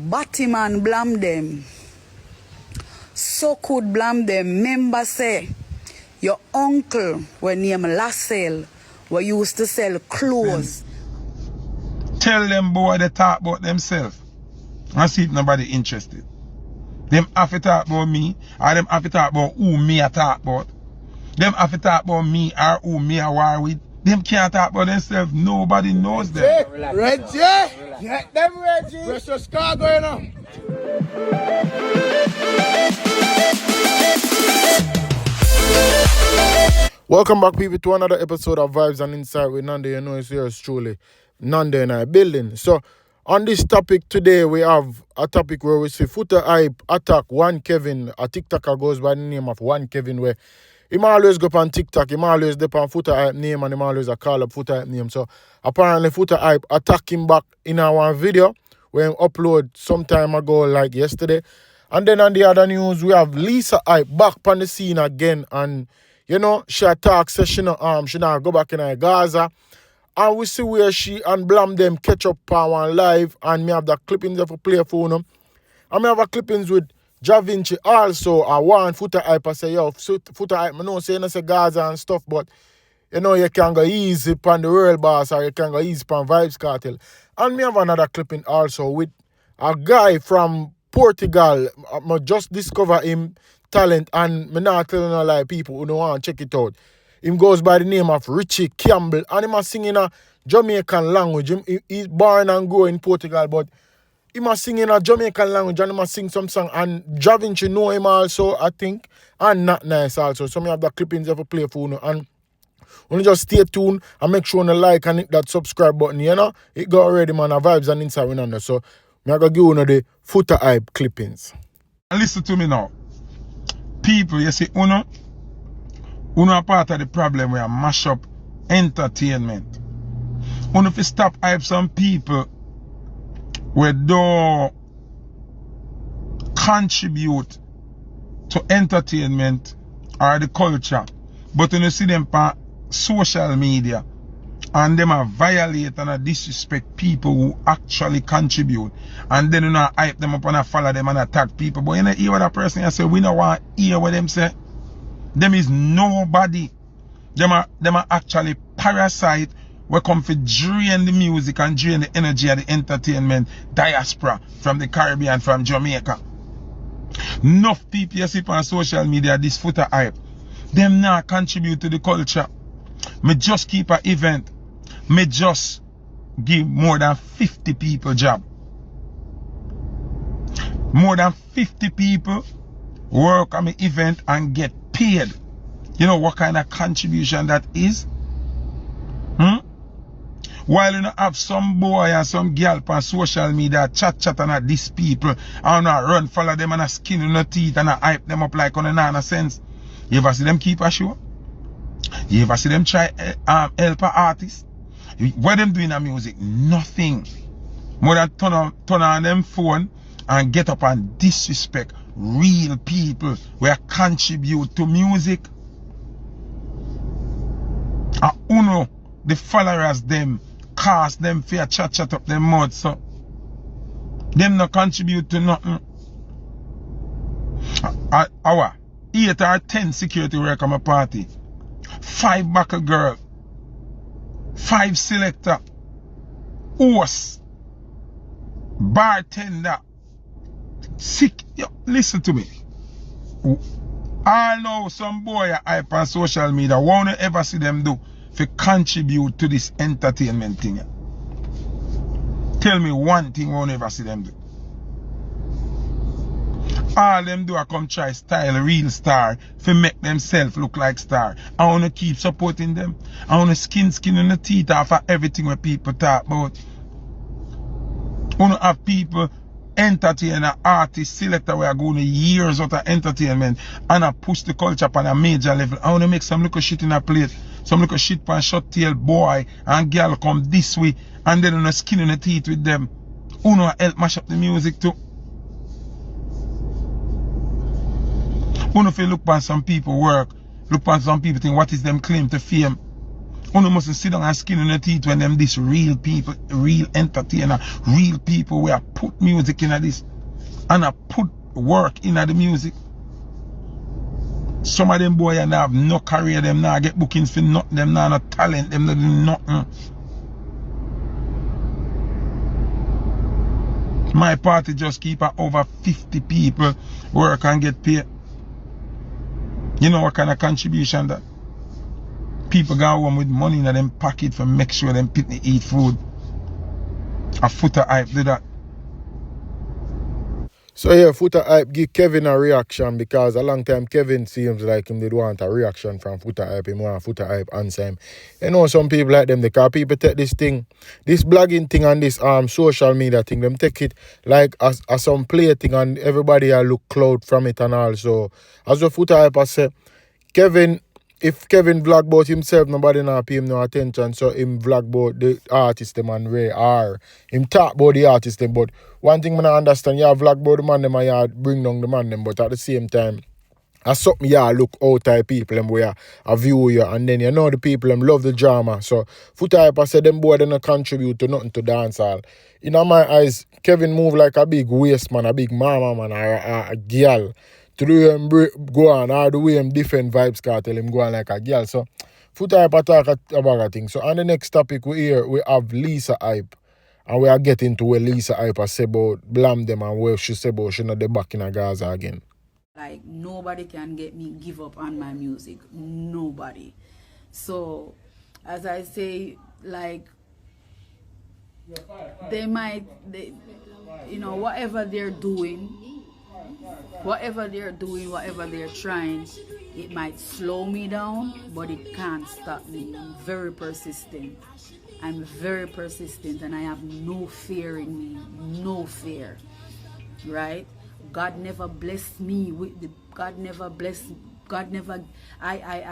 Batman blam them. So could blam them. Member say, your uncle, when named Lassell, we used to sell clothes. Tell them boy they talk about themselves. And see if nobody interested. Them have to talk about me, or them have to talk about who me I talk about. Them have to talk about me or who me I war with. Them can't talk about themselves. Nobody knows them. Reggie! Get them, Reggie! Precious car going on. Welcome back, people, to another episode of Vibes and Insight with Nande. You know it's yours truly, Nande and I building. So, on this topic today, we have a topic where we see Foota hype attack One Kevin. A TikToker goes by the name of One Kevin, where he always go on TikTok, he always go on Foota hype name, and he always call up Foota hype name. So, apparently, Foota hype attack him back in our video where he upload some time ago, like yesterday. And then on the other news, we have Lisa hype back on the scene again, and you know, she attack says she now go back in Gaza. And we see where she and Blam them catch up on one live, and me have the clippings of a play for them. And me have a clippings with Vinci also. I want Foota hype. I say, yo, Foota hype, I know say you say Gaza and stuff, but you know, you can go easy on the World Boss, or you can go easy on Vibes Cartel. And me have another clipping also with a guy from Portugal. I just discover him talent, and me not telling a lie, people who don't want to check it out. Him goes by the name of Richie Campbell, and he must sing in a Jamaican language. He's born and grew in Portugal, but he must sing in a Jamaican language, and he must sing some song. And Vinci know him also, I think, and Not Nice also. So me have the clippings of a play for you, and you just stay tuned and make sure you like and hit that subscribe button, you know. It got already, man, a Vibes and Insight with under. So me going to give you the Foota hype clippings. Listen to me now. People, you see, uno are part of the problem where I mash up entertainment. Uno if you stop hype some people where don't contribute to entertainment or the culture, but when you see them on social media and them are violate and disrespect people who actually contribute, and then you know hype them up and follow them and attack people. But you know hear what that person say, we don't want to hear what them say. Them is nobody. Them are actually parasite where come to drain the music and drain the energy of the entertainment diaspora from the Caribbean, from Jamaica. Enough people you see on social media, this Foota hype, them not contribute to the culture. Me just keep an event. Me just give more than 50 people job. More than 50 people work on my event and get paid. You know what kind of contribution that is? While you know have some boy and some girl on social media chat and at these people and run follow them and skin in the teeth and hype them up like on a nonsense. You ever see them keep a show? You ever see them try help an artist? What them doing in music? Nothing. More than turn on them phone and get up and disrespect real people who contribute to music. And uno, the followers them, cast them for chat up them mouth, so them not contribute to nothing. Our 8 or 10 security work on my party, 5 buckle girl, 5 selector, host, bartender, sick. Yo, listen to me. I know some boy hype on social media. Won't you ever see them do to contribute to this entertainment thing? Tell me one thing won't ever see them do. All them do are come try style real star to make themselves look like star. I want to keep supporting them. I want to skin in the teeth off of everything where people talk about. I want to have people entertain an artist, selector where are going years out of entertainment and I push the culture up on a major level. I want to make some little shit in a plate. Some little shit on short tail boy and girl come this way and then on a skin in the teeth with them. Uno help mash up the music too. Uno if you look on some people work, look on some people think what is them claim to fame. One mustn't sit down and skin in the teeth when them this real people, real entertainer, real people where I put music in this and I put work in the music. Some of them boy and have no career, them now get bookings for nothing, them now no talent, them not do nothing. My party just keep over 50 people work and get paid. You know what kind of contribution that? People go home with money in them pocket for make sure them people eat food. A Foota hype do that. So yeah, Foota hype give Kevin a reaction because a long time Kevin seems like him did want a reaction from Foota hype. Him want Foota hype answer him. You know some people like them because people take this thing, this blogging thing and this social media thing, them take it like as some play thing and everybody look cloud from it and all. So as what Foota hype has said, if Kevin vlog about himself, nobody not pay him no attention. So him vlog about the artist them and where are. Him talk about the artist them. But one thing I understand, you vlog about the man them and you bring down the man them. But at the same time, as something you look out type people them where I view you. And then you know the people them love the drama. So Foota hype I say them boy they don't contribute to nothing to dancehall. In my eyes, Kevin move like a big waist man, a big mama man, or a girl. To the way him go on, or the way him different vibes can tell him go on like a girl. So, Foota hype talk about a thing. So, on the next topic we have Lisa hype. And we are getting to where Lisa hype has said about blame them and where she said about she not the back in a Gaza again. Like, nobody can get me give up on my music. Nobody. So, as I say, like, they you know, whatever they're doing, whatever they're trying, it might slow me down, but it can't stop me. I'm very persistent. I'm very persistent and I have no fear in me. No fear. Right? God never blessed me with the I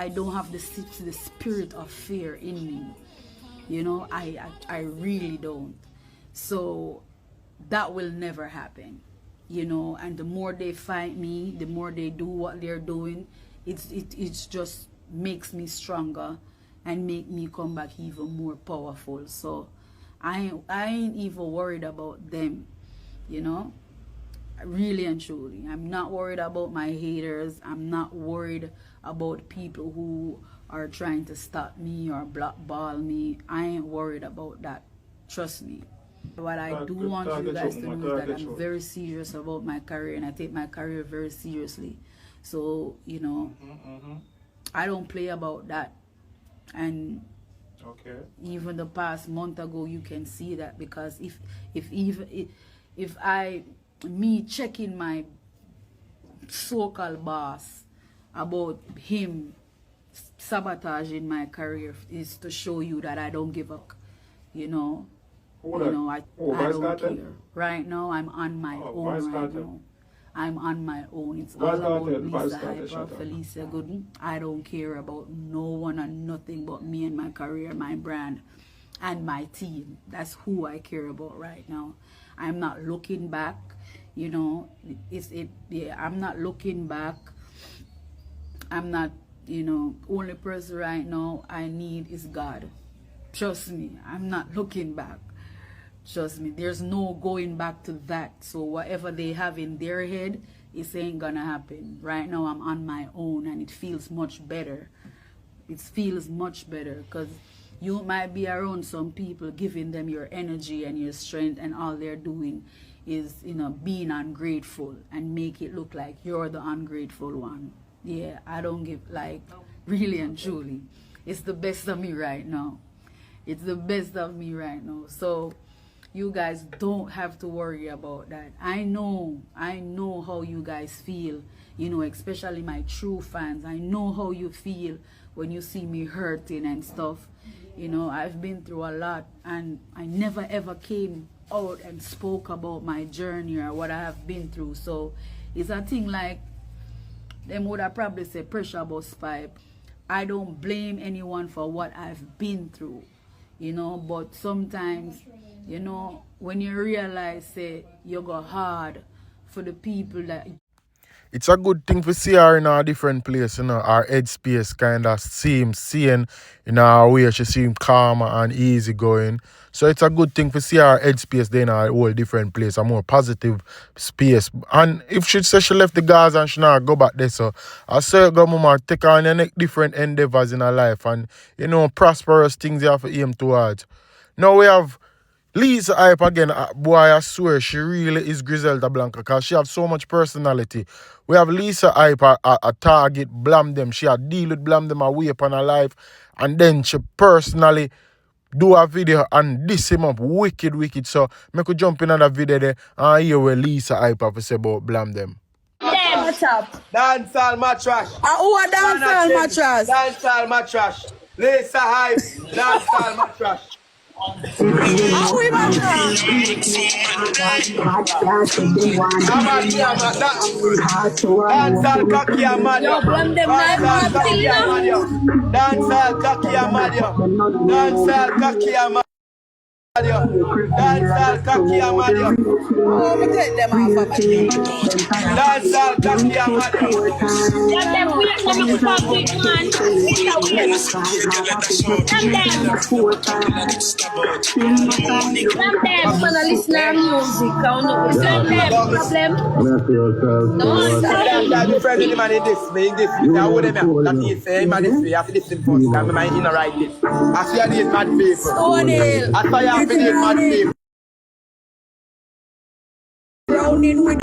don't have the spirit of fear in me. You know, I really don't. So that will never happen. You know, and the more they fight me, the more they do what they're doing, it just makes me stronger and make me come back even more powerful. So I ain't even worried about them, you know, really and truly. I'm not worried about my haters. I'm not worried about people who are trying to stop me or blackball me. I ain't worried about that. Trust me. What I do want you guys to know is that I'm very serious about my career and I take my career very seriously. So, you know, I don't play about that. And even the past month ago, you can see that because me checking my so-called boss about him sabotaging my career is to show you that I don't give up, you know. I don't care. Right now, I'm on my own right now. I'm on my own. It's all about Lisa Hyper, Felicia Gooden. I don't care about no one and nothing but me and my career, my brand, and my team. That's who I care about right now. I'm not looking back. You know, I'm not looking back. I'm not, you know, only person right now I need is God. Trust me, I'm not looking back. Trust me, there's no going back to that. So whatever they have in their head, it ain't gonna happen. Right now I'm on my own and it feels much better. It feels much better because you might be around some people giving them your energy and your strength and all they're doing is, you know, being ungrateful and make it look like you're the ungrateful one. Yeah, I don't give, like, really and truly. It's the best of me right now. It's the best of me right now. So you guys don't have to worry about that. I know how you guys feel, you know, especially my true fans. I know how you feel when you see me hurting and stuff. You know, I've been through a lot and I never ever came out and spoke about my journey or what I have been through. So it's a thing like them would have probably say pressure bus pipe. I don't blame anyone for what I've been through, you know, but sometimes, you know, when you realize, say, you go hard for the people that... it's a good thing to see her in a different place, you know, her headspace kind of seeing in her way she seem calmer and easygoing. So it's a good thing to see her headspace there in a whole different place, a more positive space. And if she say she left the Gaza and she not go back there, so I say go mama take on any different endeavors in her life and you know prosperous things you have to aim towards. Now we have Lisa Hype again, boy, I swear she really is Griselda Blanca because she have so much personality. We have Lisa Hype, a target, blam them. She had deal with blam them away upon her life. And then she personally do a video and diss him up wicked. So, me could jump in on that video there and hear what Lisa Hype have to say about blam them. What's up? Dancehall mattrash. Who a dancehall mattress? Dancehall mattrash. Lisa Hype. Dancehall mattrash. Who is mattress? Dancehall cocky and mad. Yo, blame them like Dancehall cocky and mad. Dancehall cocky and mad. Dancehall cocky and mad. Dancehall cocky and mad. Oh, me take them off of me. Dancehall cocky and mad. Them wait for me to talk quick, man. It's a wait. Them wanna listen to music. Them problem. I'm a friend of the man in this. I would have that he say, man, this way. I have to listen first. I'm my inner right this. I see these mad people. O'Neal. I saw you have these mad people. Browning with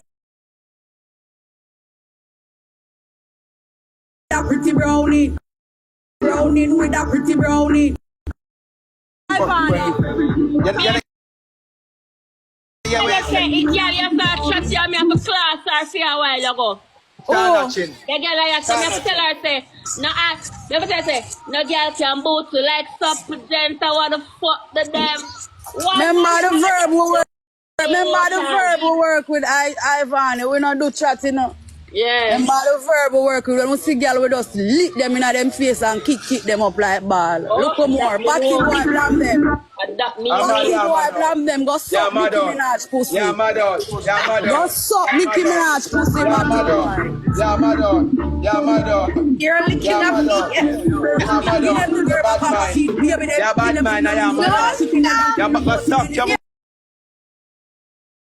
that pretty brownie. Browning with that pretty brownie. I found it. You start chatting me after class or see a while ago. Oh, The girl I tell me to tell her say, no, never say, no girl can boot to like supplement. I want to fuck the them. remember the verb we work. Remember the verb we work with Ivan. We not do chatting up. Yeah. Remember the verb we work with. When we see girl we just lick them in them face and kick them up like ball. Look more. Batty boy blam them. And that means Batty boy blam them. Go suck Nicki Minaj pussy. Yeah, madon. Yeah, madon. Go suck Nicki Minaj pussy, Batty boy. Yeah, madon. Yeah, madon. You're licking up me. Yeah, madon. Yeah, bad man. I am madon. Yeah, but what's up?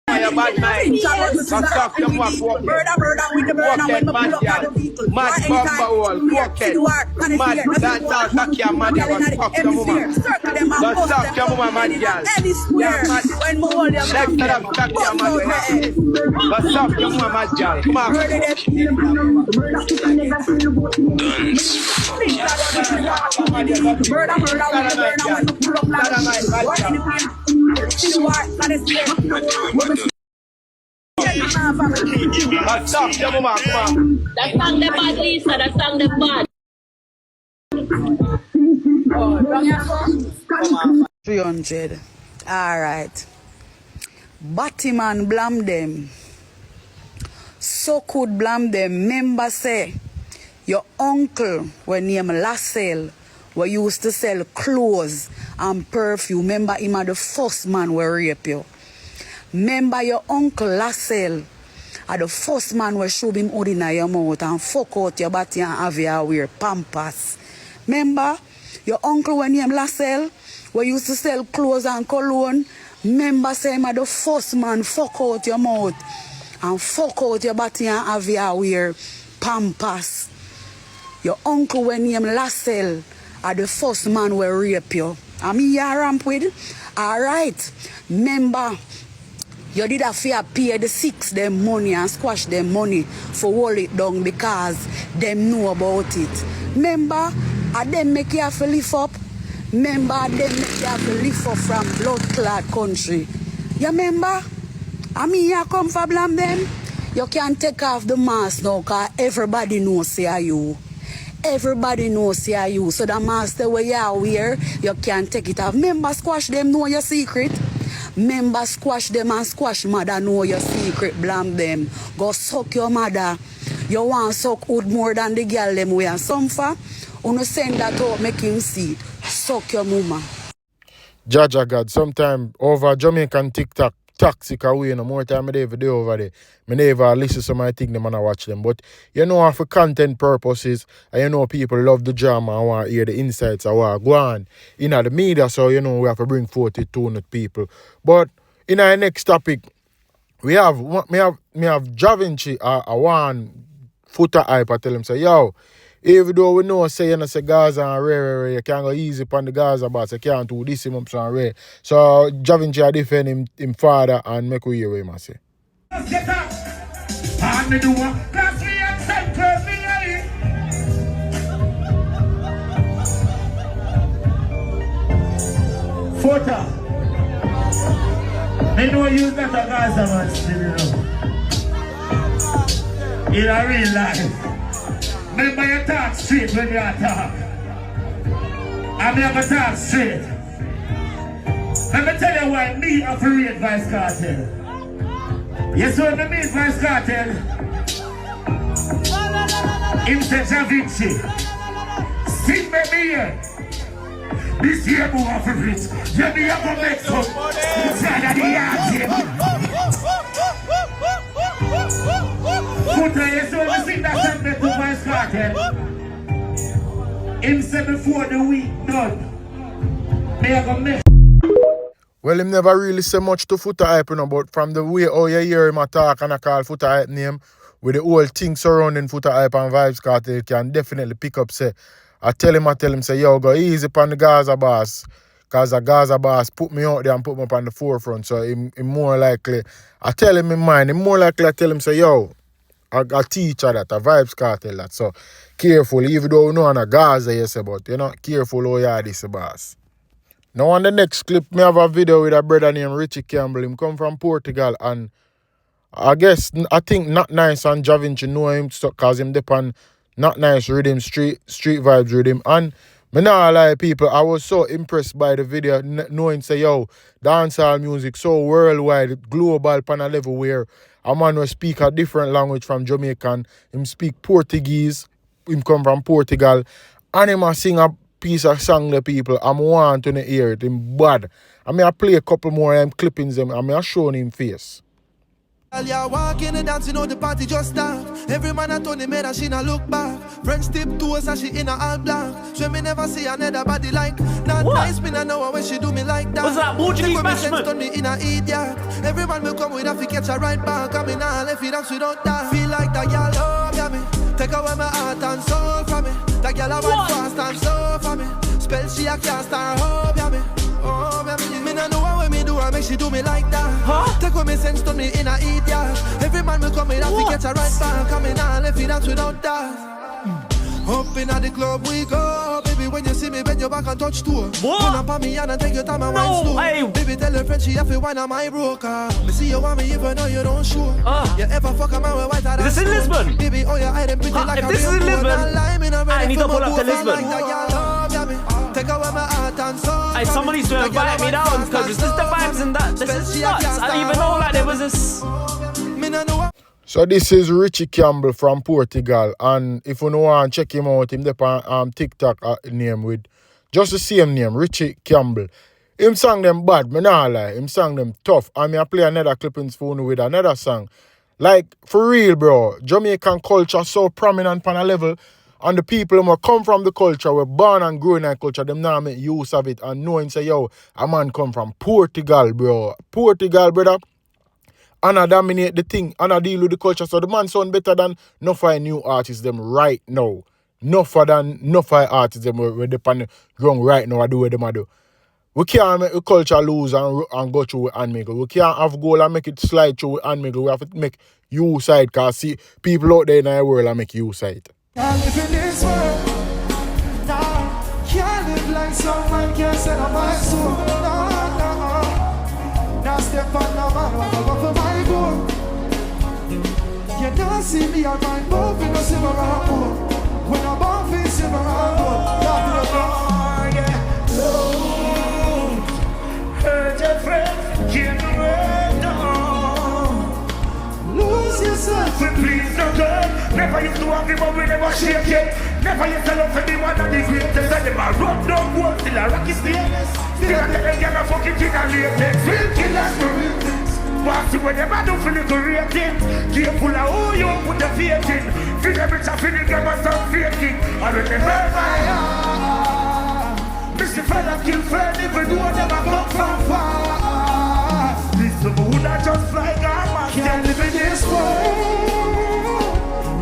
Yeah, bad man. What's up? You want to walk it, mad girl. Mad bumper hole. Walk it. Mad dancehall cocky and mad girl. What's up, your mama? What's up, your mama, mad girl? Yeah, mad. Next to them, cocky and mad girl. What's up, your mama, mad girl? Come on. What's up, your mama? Come on. that song the bad, Lisa. That song the bad. 300. Alright. Batman blam them. So could blam them. Remember say, your uncle, when named Lassell, we used to sell clothes and perfume. Remember him are the first man we rape you. Remember your uncle Lassell are the first man we shove him out in your mouth and fuck out your body and have you wear pampers. Remember your uncle when named Lassell, we used to sell clothes and cologne. Remember say him are the first man fuck out your mouth and fuck out your body and have you wear pampers. Your uncle when named Lassell are the first man will rape you. I mean you ramp with? Alright. Remember, you did have to pay the six them money and squash them money for hold it down because them know about it. Remember, them make you have to lift up. Remember, them make you have to lift up from blood-clad country. You remember? I mean you come for blame them. You can't take off the mask now because everybody knows say are you. Everybody knows say you. So the master where you wear, you can't take it off. Remember, squash them know your secret. Remember, squash them and squash mother know your secret. Blame them. Go suck your mother. You want suck wood more than the girl them wear. Some for, you send that out, make him see. Suck your mama. Jaja God, sometime over Jamaican TikTok, toxic away, you know, more time I never do over there. I never listen to some of my things them and I watch them. But you know, for content purposes, and you know people love the drama and want to hear the insights I want to go on in the media, so you know we have to bring forth it to people. But in our next topic, we have Vinci, I want Foota hype. I tell him say, yo, even though we know say you know say Gaza and rare, you can't go easy upon the Gaza boss, you can't do this him up so rare. So Vinci I defend him father and make we hear what him say. Get up and me do what class me and center me Foota. Me know you not a Gaza man still, you know. In a real life. Remember you talk straight when you talk. And me have a talk straight. Let me tell you why me have to rate Vice Cartel. Yes, when me meet Vice Cartel, him said Vinci, sing me here. This year move off of it. Yeah, me have to make some inside of the yard here. Foota, you saw me sing that song to Vice Cartel. Him said before the week done, me have to make. Well, him never really say much to Foota hype, you know, but from the way how you hear him talk and I call Foota hype name, with the whole thing surrounding Foota hype and Vibes Cartel, you can definitely pick up, say, I tell him, say, yo, go easy upon the Gaza boss, because the Gaza boss put me out there and put me up on the forefront, so him more likely, I tell him in mind, him more likely I tell him, say, yo, I teach her that, a Vibes Cartel that, so careful, even though you know on a Gaza, you say, but you know, careful how you are this boss. Now on the next clip, me have a video with a brother named Richie Campbell. Him come from Portugal and I think Not Nice and Vinci know him because him depend Not Nice rhythm, street vibes rhythm. And me not lie people, I was so impressed by the video knowing say yo, dancehall music so worldwide, global pan a level where a man will speak a different language from Jamaican. Him speak Portuguese, him come from Portugal, and him a sing a piece of song the people. I'm want to hear it. Him bad. I mean I play a couple more clippings them. I mean I showing him face. Yeah, walk in the dance, you know the party just start. Every man at Tony made and she not look back. French tip to us and she in a all black. So me never see another body like Not Nice, me not know when she do me like that. What's that, Portuguese bashment? Turn me in a idiot. Every man will come with a fi catch a right back. I mean nah left it dance without that. Feel like that girl love ya me. Take away my heart and soul from me. That girl I went fast and slow for me. Spell she a cast her hope ya me. Oh, me no know what me do, I make she do me like that. Huh? Take away me sense, turn me in a idiot. Every man will come in and catch a right back. Come in and left it dance without that. Up in the club we go. Baby, when you see me, bend your back and touch toe. Run up on me and take your time and wine slow. Baby, tell your friend she have to wine on my broker. Me see you want me even though you don't show. You ever fuck a man with white than Is this in Lisbon? Baby, oh yeah, I them pretty like if a this is in Lisbon, I need to pull up to Lisbon. Take away my heart and soul. Hey, somebody needs to let me down because this is the vibes and that. This is nuts. I didn't even know like there was this. So this is Richie Campbell from Portugal, and if you don't want to check him out, him on TikTok name with just the same name, Richie Campbell. Him sang them bad, me nah lie. Him sang them tough. And I play another clippings for you with another song. Like, for real, bro, Jamaican culture so prominent on a level, and the people who come from the culture, were born and grown in that culture, them now make use of it and knowing say, yo, a man come from Portugal, bro. Portugal, brother. And I dominate the thing, and I deal with the culture. So the man sound better than enough of new artists them right now. Enough of artists them where they pan ground right now. I do what them I do. We can't make the culture lose and go through with handmaker. We can't have goal and make it slide through with handmaker. We have to make you side, because see people out there in the world and make you side. Can't live in this world. Nah, can't live like someone can't sell on my soul. Now step on the man, what I go for my goal. You don't see me on my boat, you don't see me around goal. When I'm born, face you around goal. Down to the floor, yeah. Don't hurt your friends, give them down. Lose yourself, but please don't turn. Never used to have the but we never shake it. Never used to love for the one of the greatest. And them a run down gold till a rocky stay. Still I tell them girl a fucking king and latex. Real killers for real things. Bossy when them a do for little rating. Careful of who you put the faith in. Feel the bitch a feel the game and stop faking. I remember my heart. Mr. Fella kill friend even though I never come from far. This the moon that just fly gone. Can't live in this world.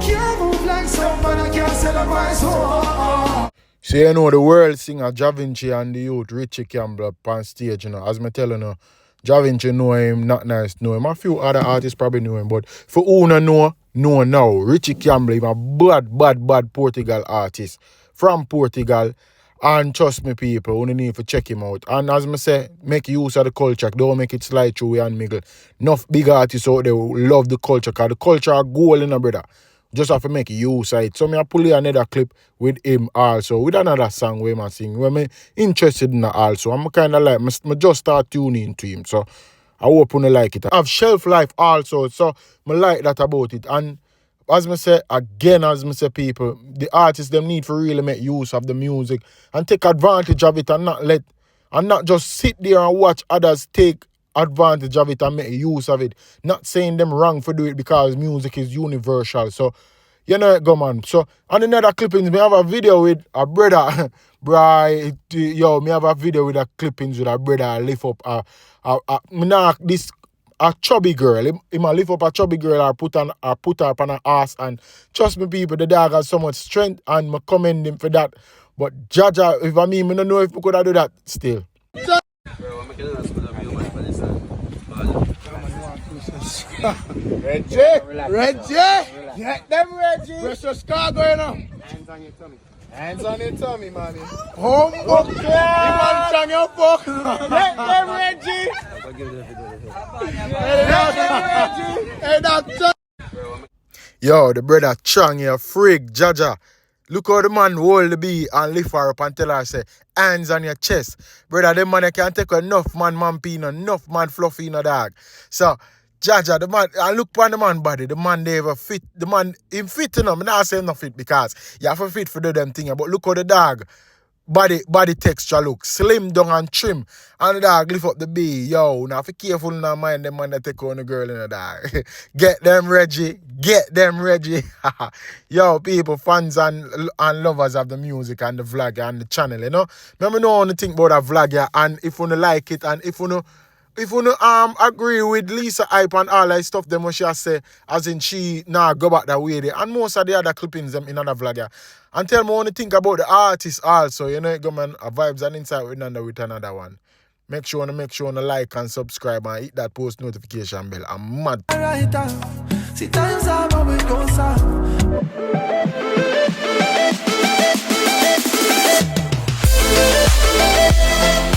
Can't move like someone I can't sell my soul. So you know the world singer Vinci and the youth Richie Campbell up on stage, you know. As me telling you, Vinci know him, Not Nice know him. A few other artists probably know him, but for who no know now, Richie Campbell is a bad Portugal artist from Portugal. And trust me, people, only need to check him out. And as I say, make use of the culture. Don't make it slide through and mingle. Enough big artists out there who love the culture, because the culture are gold in a brother. Just have to make use of it. So I pull you another clip with him also, with another song where I sing, where I'm interested in that also. I'm kind of like, I just start tuning to him. So I hope you like it. I have shelf life also, so I like that about it. And as I say, again, as I say, people, the artists, them need to really make use of the music and take advantage of it and not just sit there and watch others take advantage of it and make use of it. Not saying them wrong for do it, because music is universal. So, you know it go, man. So, on another clippings, me have a video with a brother. Me have a video with a clippings with a brother lift up a chubby girl. He might lift up a chubby girl or put her up on her ass. And trust me, people, the dog has so much strength, and I commend him for that. But Jaja, if I don't know if we could have do that still. Reggie! Get them, Reggie! Precious car going on. Hands on your tummy, man. Home book! You want to your fuck? Get them, Reggie! Hey, doctor! Yo, the brother Chang here, freak, Jaja. Look how the man hold the bee and lift her up and tell her, say, hands on your chest. Brother, the man can take enough man pee, enough man fluffy in a dog. So, Jaja, the man, and look upon the man body, the man they ever fit, the man, him fit enough. I'm not saying not fit, because you have to fit for do them thing. But look how the dog, body texture look, slim down and trim. And the dog lift up the bee. Yo, now be careful now, mind them man that take on the girl in the dog. Get them, Reggie. Yo, people, fans and lovers of the music and the vlog and the channel, you know. Let me know what you think about that vlog, yeah, and if you like it, and if you agree with Lisa Hype and all that stuff, them what she has say, as in she go back that way there. And most of the other clippings them in another vlog, yeah. And tell me what you think about the artist also, you know, go man, vibes and insight with another one. Make sure to like and subscribe and hit that post notification bell. I'm mad. See, times are when we go south.